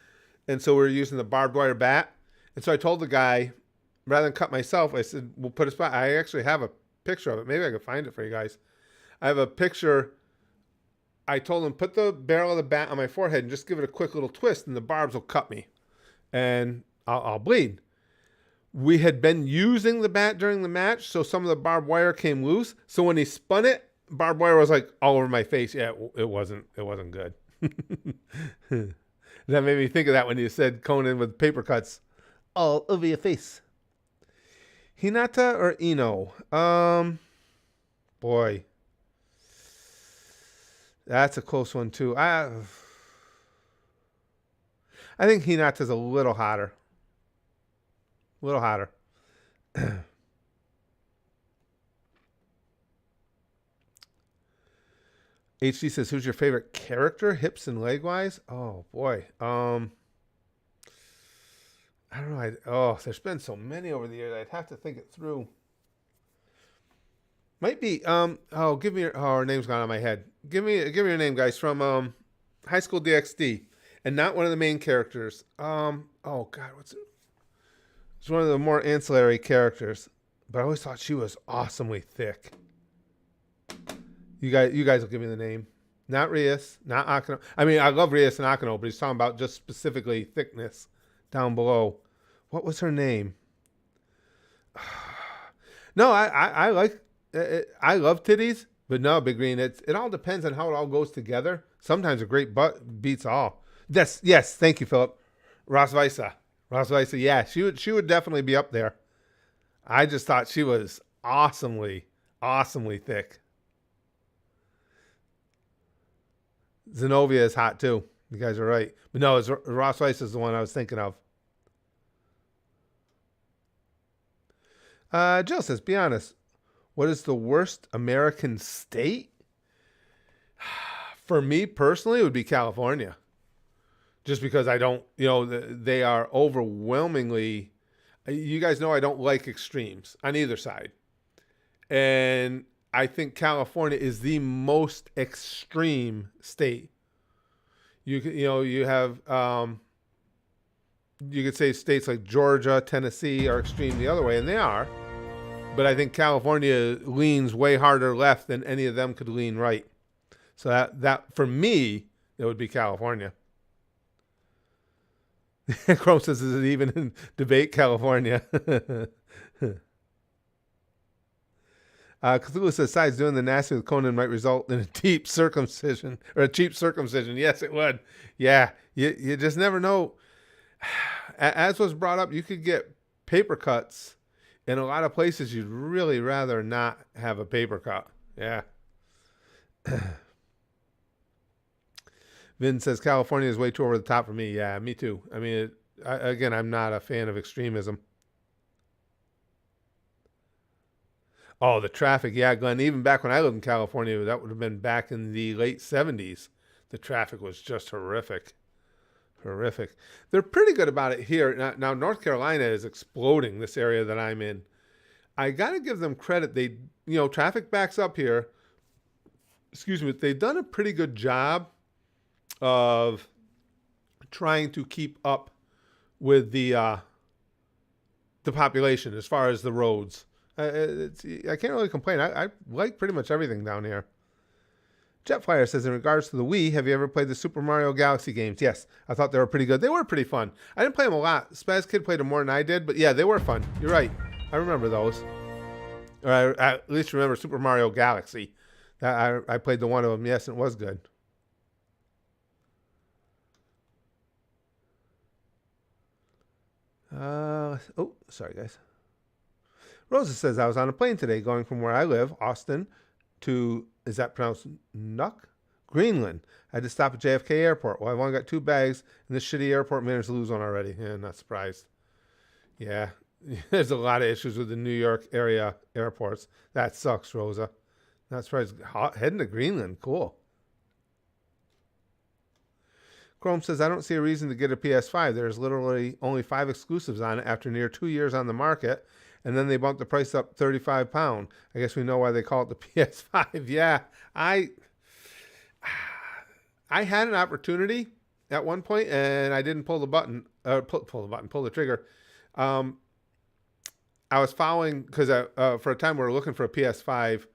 [SPEAKER 1] and so we were using the barbed wire bat. And so I told the guy, rather than cut myself, I said, we'll put a spot. I actually have a picture of it. Maybe I can find it for you guys. I have a picture. I told him, put the barrel of the bat on my forehead and just give it a quick little twist, and the barbs will cut me, and I'll bleed. We had been using the bat during the match, so some of the barbed wire came loose. So when he spun it, barbed wire was like all over my face. Yeah, it wasn't good. That made me think of that when you said Conan with paper cuts all over your face. Hinata or Ino? Boy, that's a close one too. I think Hinata's a little hotter. A little hotter. HD says, "Who's your favorite character, hips and leg wise?" Oh boy. I don't know. There's been so many over the years. I'd have to think it through. Might be. Give me your. Oh, her name's gone on my head. Give me your name, guys, from High School DxD, and not one of the main characters. Oh God, what's it? It's one of the more ancillary characters, but I always thought she was awesomely thick. You guys will give me the name. Not Rias, not Akano. I mean, I love Rias and Akano, but he's talking about just specifically thickness down below. What was her name? No, I like. I love titties, but no, Big Green. It all depends on how it all goes together. Sometimes a great butt beats all. Yes. Thank you, Philip. Rosvisa. Yeah, she would definitely be up there. I just thought she was awesomely thick. Zenobia is hot too. You guys are right. But no, Rosvisa is the one I was thinking of. Jill says, be honest. What is the worst American state? For me personally, it would be California. Just because I don't, they are overwhelmingly, you guys know I don't like extremes on either side. And I think California is the most extreme state. You have, you could say states like Georgia, Tennessee are extreme the other way, and they are. But I think California leans way harder left than any of them could lean right. So that for me, it would be California. Chrome says, is it even in debate, California? Cthulhu says, besides doing the nasty with Conan might result in a deep circumcision or a cheap circumcision. Yes, it would. Yeah, you just never know. As was brought up, you could get paper cuts in a lot of places. You'd really rather not have a paper cut. Yeah. Vin says California is way too over the top for me. Yeah, me too. I mean, again, I'm not a fan of extremism. Oh, the traffic. Yeah, Glenn, even back when I lived in California, that would have been back in the late 70s. The traffic was just horrific. Horrific. They're pretty good about it here. Now North Carolina is exploding, this area that I'm in. I got to give them credit. They, traffic backs up here. Excuse me. They've done a pretty good job of trying to keep up with the population as far as the roads. I can't really complain. I like pretty much everything down here. Jetflyer says, in regards to the Wii, have you ever played the Super Mario Galaxy games? Yes, I thought they were pretty good. They were pretty fun. I didn't play them a lot. Spaz Kid played them more than I did, but yeah, they were fun. You're right. I remember those. Or I at least remember Super Mario Galaxy. I played the one of them. Yes, it was good. Oh, sorry, guys. Rosa says, I was on a plane today going from where I live, Austin, to, is that pronounced Nuuk? Greenland. I had to stop at JFK Airport. Well, I've only got 2 bags, and this shitty airport managed to lose one already. Yeah, not surprised. Yeah, there's a lot of issues with the New York area airports. That sucks, Rosa. Not surprised. Heading to Greenland. Cool. Chrome says, I don't see a reason to get a PS5. There's literally only 5 exclusives on it after near 2 years on the market, and then they bumped the price up £35. I guess we know why they call it the PS5. Yeah, I had an opportunity at one point, and I didn't pull the button, pull the trigger. I was following, because for a time we were looking for a PS5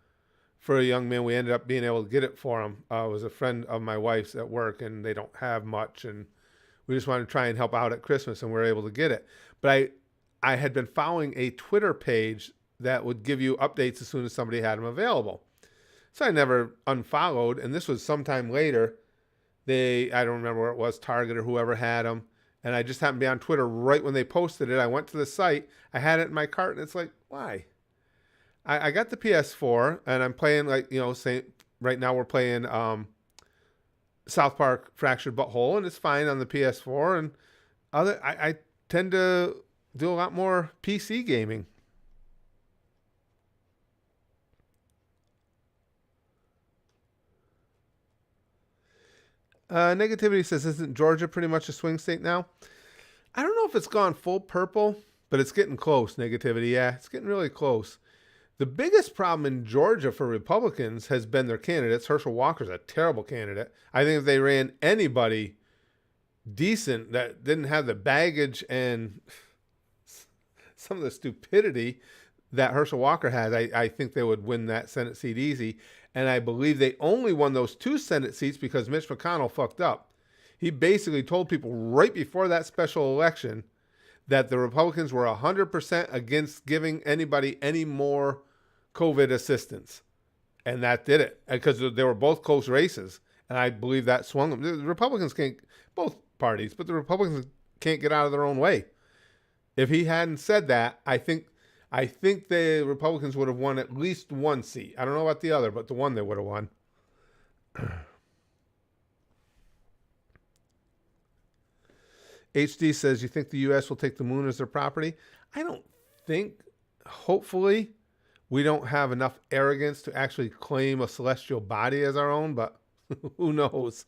[SPEAKER 1] for a young man. We ended up being able to get it for him. It was a friend of my wife's at work, and they don't have much, and we just wanted to try and help out at Christmas, and we were able to get it. But I had been following a Twitter page that would give you updates as soon as somebody had them available. So I never unfollowed, and this was sometime later. I don't remember where it was, Target or whoever had them, and I just happened to be on Twitter right when they posted it. I went to the site, I had it in my cart, and it's like, why? I got the PS4, and I'm playing, like, right now we're playing South Park Fractured But Whole, and it's fine on the PS4, and I tend to do a lot more PC gaming. Negativity says, isn't Georgia pretty much a swing state now? I don't know if it's gone full purple, but it's getting close, Negativity. Yeah, it's getting really close. The biggest problem in Georgia for Republicans has been their candidates. Herschel Walker's a terrible candidate. I think if they ran anybody decent that didn't have the baggage and some of the stupidity that Herschel Walker has, I think they would win that Senate seat easy. And I believe they only won those 2 Senate seats because Mitch McConnell fucked up. He basically told people right before that special election that the Republicans were 100% against giving anybody any more COVID assistance. And that did it, because they were both close races. And I believe that swung them. The Republicans can't, both parties, but the Republicans can't get out of their own way. If he hadn't said that, I think the Republicans would have won at least 1 seat. I don't know about the other, but the one they would have won. HD says, you think the U.S. will take the moon as their property? I don't think. Hopefully, we don't have enough arrogance to actually claim a celestial body as our own, but who knows?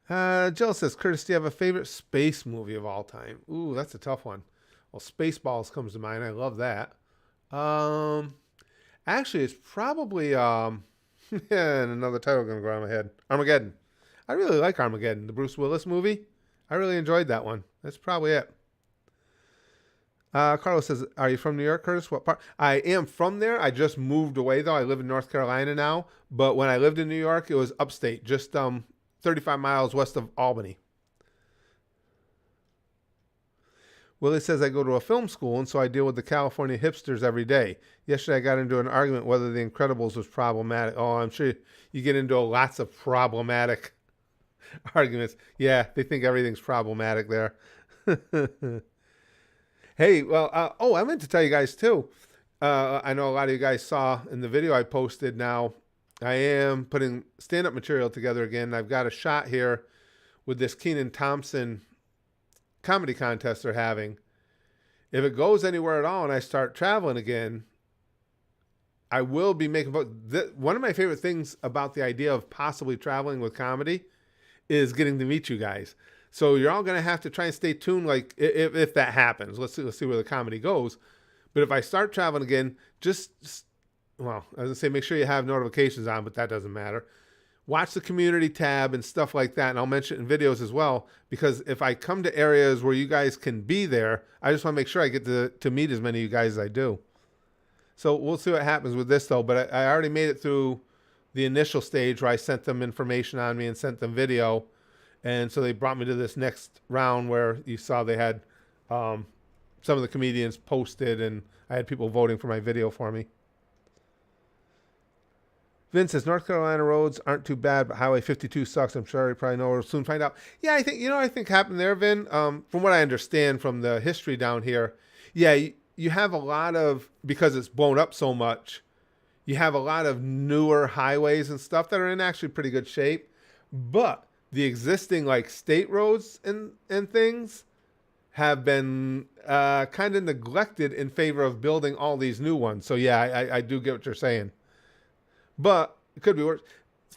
[SPEAKER 1] Jill says, Curtis, do you have a favorite space movie of all time? Ooh, that's a tough one. Well, Spaceballs comes to mind. I love that. Actually, it's probably yeah, and another title going to go on my head. Armageddon. I really like Armageddon, the Bruce Willis movie. I really enjoyed that one. That's probably it. Carlos says, are you from New York, Curtis? What part? I am from there. I just moved away, though. I live in North Carolina now. But when I lived in New York, it was upstate, just 35 miles west of Albany. Willie says, I go to a film school, and so I deal with the California hipsters every day. Yesterday, I got into an argument whether The Incredibles was problematic. Oh, I'm sure you get into lots of problematic arguments. Yeah, they think everything's problematic there. Hey, well, I meant to tell you guys, too. I know a lot of you guys saw in the video I posted now, I am putting stand-up material together again. I've got a shot here with this Kenan Thompson comedy contest they're having. If it goes anywhere at all and I start traveling again, I will be making one of my favorite things about the idea of possibly traveling with comedy is getting to meet you guys. So you're all going to have to try and stay tuned, like if that happens. Let's see where the comedy goes. But if I start traveling again, I was going to say make sure you have notifications on, but that doesn't matter. Watch the community tab and stuff like that, and I'll mention it in videos as well, because if I come to areas where you guys can be there, I just want to make sure I get to meet as many of you guys as I do. So we'll see what happens with this, though, but I already made it through the initial stage where I sent them information on me and sent them video, and so they brought me to this next round where you saw they had some of the comedians posted, and I had people voting for my video for me. Vince says North Carolina roads aren't too bad, but Highway 52 sucks. I'm sure you probably know. We'll soon find out. Yeah, I think I think happened there, Vin. From what I understand from the history down here, yeah, you have a lot of, because it's blown up so much. You have a lot of newer highways and stuff that are in actually pretty good shape, but the existing like state roads and things have been kind of neglected in favor of building all these new ones. So yeah, I do get what you're saying. But it could be worse.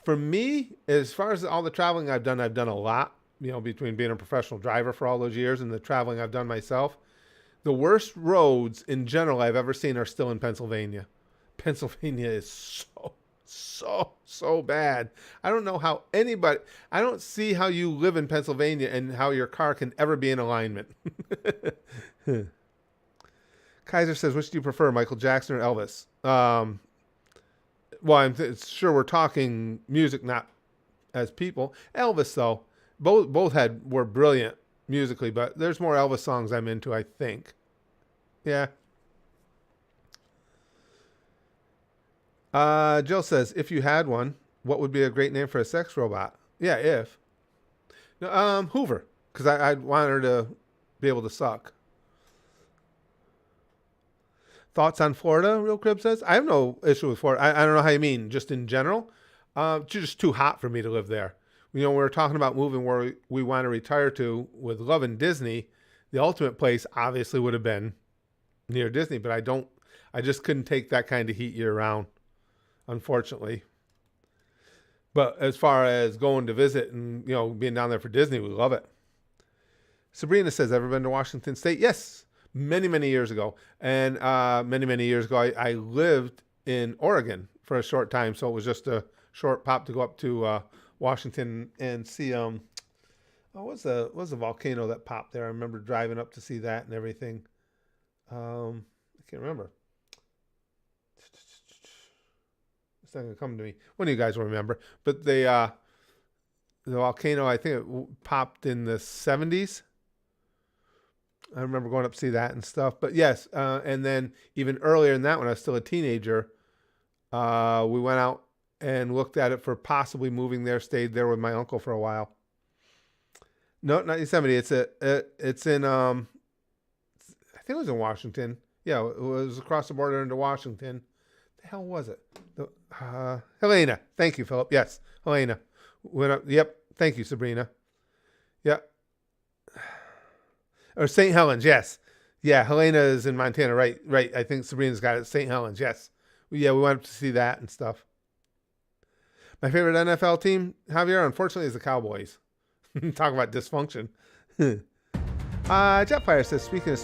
[SPEAKER 1] For me, as far as all the traveling I've done a lot, between being a professional driver for all those years and the traveling I've done myself. The worst roads in general I've ever seen are still in Pennsylvania. Pennsylvania is so bad. I don't know how I don't see how you live in Pennsylvania and how your car can ever be in alignment. Kaiser says, which do you prefer, Michael Jackson or Elvis? Well, I'm sure we're talking music, not as people. Elvis, though, both were brilliant musically, but there's more Elvis songs I'm into, I think. Yeah. Jill says, if you had one, what would be a great name for a sex robot? Yeah, if. No, Hoover, because I'd want her to be able to suck. Thoughts on Florida, Real Crib says? I have no issue with Florida. I don't know how you mean, just in general. It's just too hot for me to live there. We were talking about moving where we want to retire to with loving Disney. The ultimate place obviously would have been near Disney, but I just couldn't take that kind of heat year round, unfortunately. But as far as going to visit and, being down there for Disney, we love it. Sabrina says, ever been to Washington State? Yes. Many, many years ago. And many years ago, I lived in Oregon for a short time. So it was just a short pop to go up to Washington and see, what was the volcano that popped there? I remember driving up to see that and everything. I can't remember. It's not going to come to me. One of you guys will remember. But the volcano, I think it popped in the 70s. I remember going up to see that and stuff. But yes, and then even earlier than that, when I was still a teenager, we went out and looked at it for possibly moving there, stayed there with my uncle for a while. No, not Yosemite. It's in, I think it was in Washington. Yeah, it was across the border into Washington. The hell was it? Helena. Thank you, Philip. Yes, Helena. Went up. Yep. Thank you, Sabrina. Yep. Or St. Helens, yes. Yeah, Helena is in Montana, right. I think Sabrina's got it. St. Helens, yes. Yeah, we went up to see that and stuff. My favorite NFL team, Javier, unfortunately, is the Cowboys. Talk about dysfunction. Jetfire says, speaking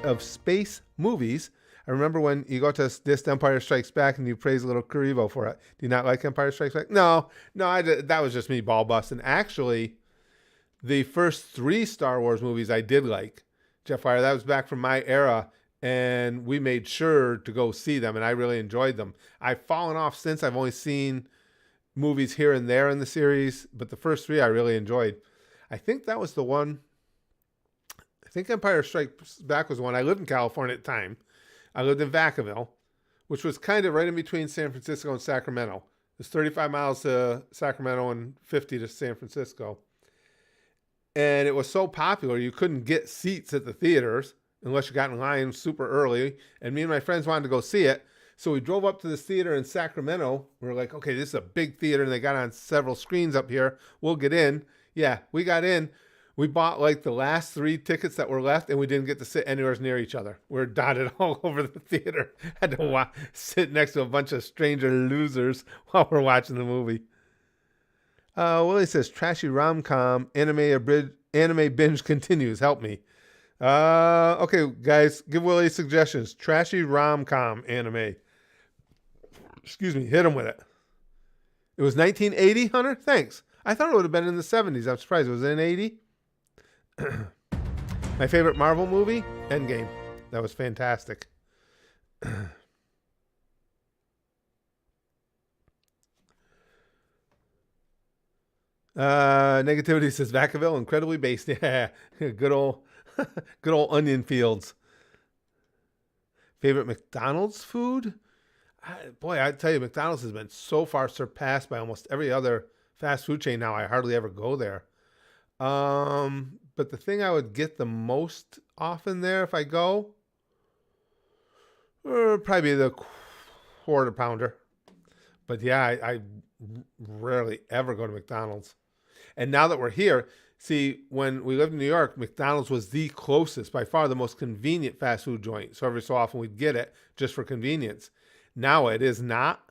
[SPEAKER 1] of space movies, I remember when you go to this Empire Strikes Back and you praise a little Karibo for it. Do you not like Empire Strikes Back? No, that was just me ball busting. Actually, the first 3 Star Wars movies I did like. Jetfire, that was back from my era, and we made sure to go see them, and I really enjoyed them. I've fallen off since. I've only seen movies here and there in the series, but the first 3 I really enjoyed. I think that was the one. I think Empire Strikes Back was the one. I lived in California at the time. I lived in Vacaville, which was kind of right in between San Francisco and Sacramento. It's 35 miles to Sacramento and 50 to San Francisco. And it was so popular, you couldn't get seats at the theaters unless you got in line super early. And me and my friends wanted to go see it. So we drove up to this theater in Sacramento. We were like, okay, this is a big theater, and they got on several screens up here. We'll get in. Yeah, we got in. We bought like the last 3 tickets that were left, and we didn't get to sit anywhere near each other. We were dotted all over the theater. Had to sit next to a bunch of stranger losers while we're watching the movie. Willie says, trashy rom-com, anime binge continues. Help me. Okay, guys, give Willie suggestions. Trashy rom-com anime. Excuse me, hit him with it. It was 1980, Hunter? Thanks. I thought it would have been in the 70s. I'm surprised. Was it in 80? My favorite Marvel movie? Endgame. That was fantastic. Negativity says Vacaville, incredibly based. Yeah, good old onion fields. Favorite McDonald's food? Boy, I tell you, McDonald's has been so far surpassed by almost every other fast food chain now. I hardly ever go there. But the thing I would get the most often there if I go, probably the quarter pounder. But yeah, I rarely ever go to McDonald's. And now that we're here, see, when we lived in New York, McDonald's was the closest, by far the most convenient fast food joint. So every so often we'd get it just for convenience. Now it is not.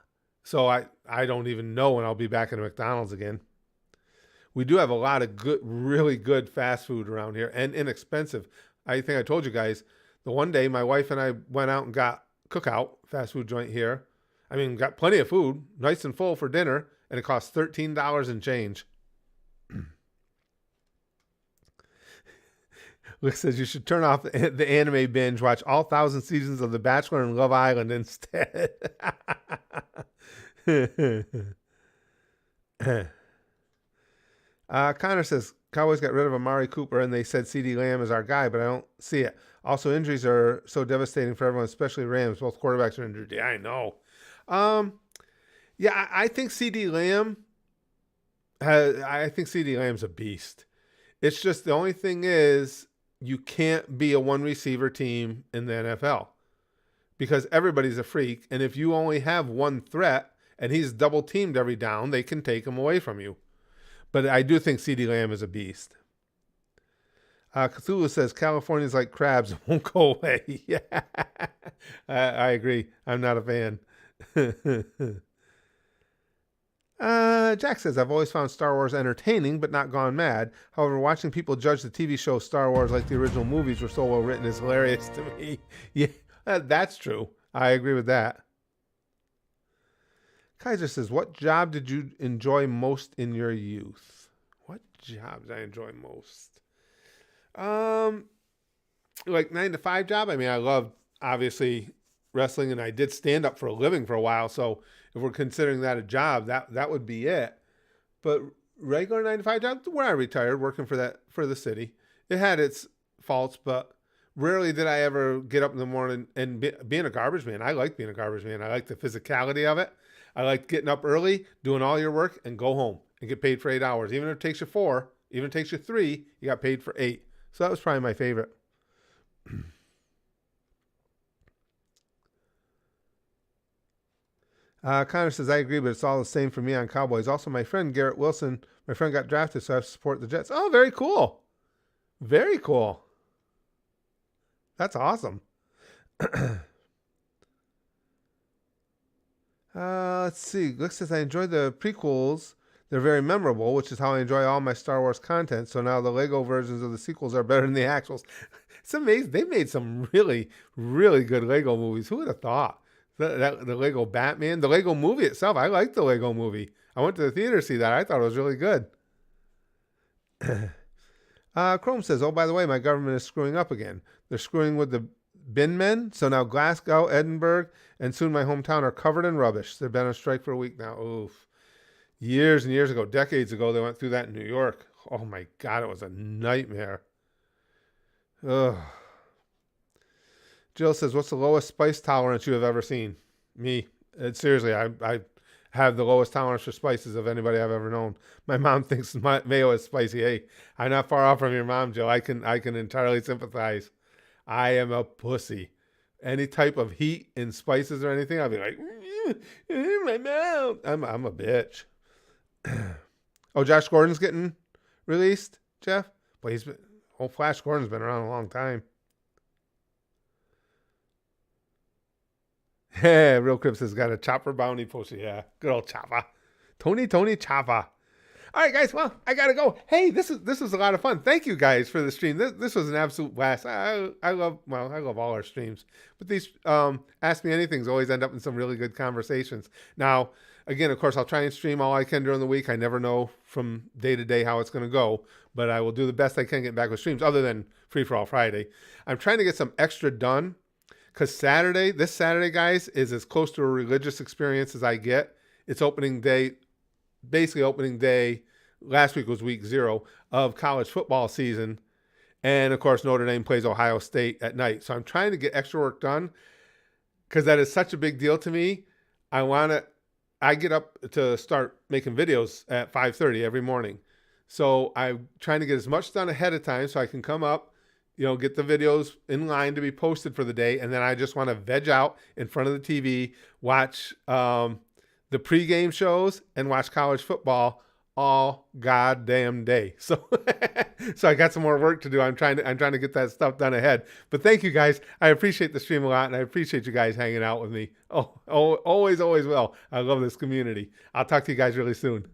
[SPEAKER 1] So I don't even know when I'll be back at a McDonald's again. We do have a lot of good, really good fast food around here and inexpensive. I think I told you guys, the one day my wife and I went out and got Cookout, fast food joint here. I mean, got plenty of food, nice and full for dinner, and it cost $13 and change. Luke says you should turn off the anime binge, watch all 1,000 seasons of The Bachelor and Love Island instead. Connor says Cowboys got rid of Amari Cooper and they said CeeDee Lamb is our guy, but I don't see it. Also, injuries are so devastating for everyone, especially Rams. Both quarterbacks are injured. Yeah, I know. Yeah, I think CeeDee Lamb I think CeeDee Lamb's a beast. It's just the only thing is you can't be a one receiver team in the NFL because everybody's a freak. And if you only have one threat and he's double teamed every down, they can take him away from you. But I do think CeeDee Lamb is a beast. Cthulhu says California's like crabs, won't go away. Yeah, I agree. I'm not a fan. Jack says, I've always found Star Wars entertaining, but not gone mad. However, watching people judge the TV show Star Wars like the original movies were so well written is hilarious to me. Yeah, that's true. I agree with that. Kaiser says, what job did you enjoy most in your youth? What job did I enjoy most? Like 9 to 5 job. I mean, I loved obviously wrestling, and I did stand up for a living for a while. So if we're considering that a job, that would be it. But regular 9 to 5 job, where I retired, working for the city, it had its faults, but rarely did I ever get up in the morning and being a garbage man. I like being a garbage man. I like the physicality of it. I like getting up early, doing all your work, and go home and get paid for 8 hours. Even if it takes you 4, even if it takes you 3, you got paid for 8. So that was probably my favorite. Connor says, I agree, but it's all the same for me on Cowboys. Also, my friend Garrett Wilson, my friend got drafted, so I have to support the Jets. Oh, very cool. Very cool. That's awesome. Let's see. Luke says, I enjoyed the prequels. They're very memorable, which is how I enjoy all my Star Wars content. So now the Lego versions of the sequels are better than the actuals. It's amazing. They made some really, really good Lego movies. Who would have thought? The Lego Batman, the Lego movie itself. I liked the Lego movie. I went to the theater to see that. I thought it was really good. Chrome says, oh, by the way, my government is screwing up again. They're screwing with the bin men. So now Glasgow, Edinburgh, and soon my hometown are covered in rubbish. They've been on strike for a week now. Oof. Years and years ago, decades ago, they went through that in New York. Oh, my God, it was a nightmare. Ugh. Jill says, what's the lowest spice tolerance you have ever seen? Me. Seriously, I have the lowest tolerance for spices of anybody I've ever known. My mom thinks mayo is spicy. Hey, I'm not far off from your mom, Jill. I can entirely sympathize. I am a pussy. Any type of heat in spices or anything, I'll be like, my mouth. I'm a bitch. Oh, Josh Gordon's getting released, Jeff? But Flash Gordon's been around a long time. Yeah, Real Crips has got a Chopper bounty poster. Yeah, good old Chopper. Tony Chopper. All right, guys. Well, I gotta go. Hey, this was a lot of fun. Thank you guys for the stream. This was an absolute blast. I love all our streams, but these Ask Me Anythings always end up in some really good conversations. Now, again, of course, I'll try and stream all I can during the week. I never know from day to day how it's going to go, but I will do the best I can get back with streams other than Free for All Friday. I'm trying to get some extra done because this Saturday, guys, is as close to a religious experience as I get. It's opening day. Basically opening day, last week was week 0 of college football season. And of course, Notre Dame plays Ohio State at night. So I'm trying to get extra work done because that is such a big deal to me. I get up to start making videos at 5:30 every morning. So I'm trying to get as much done ahead of time so I can come up, get the videos in line to be posted for the day. And then I just want to veg out in front of the TV, watch the pregame shows and watch college football all goddamn day. So so I got some more work to do. I'm trying to get that stuff done ahead. But thank you guys. I appreciate the stream a lot, and I appreciate you guys hanging out with me. Oh, always will. I love this community. I'll talk to you guys really soon.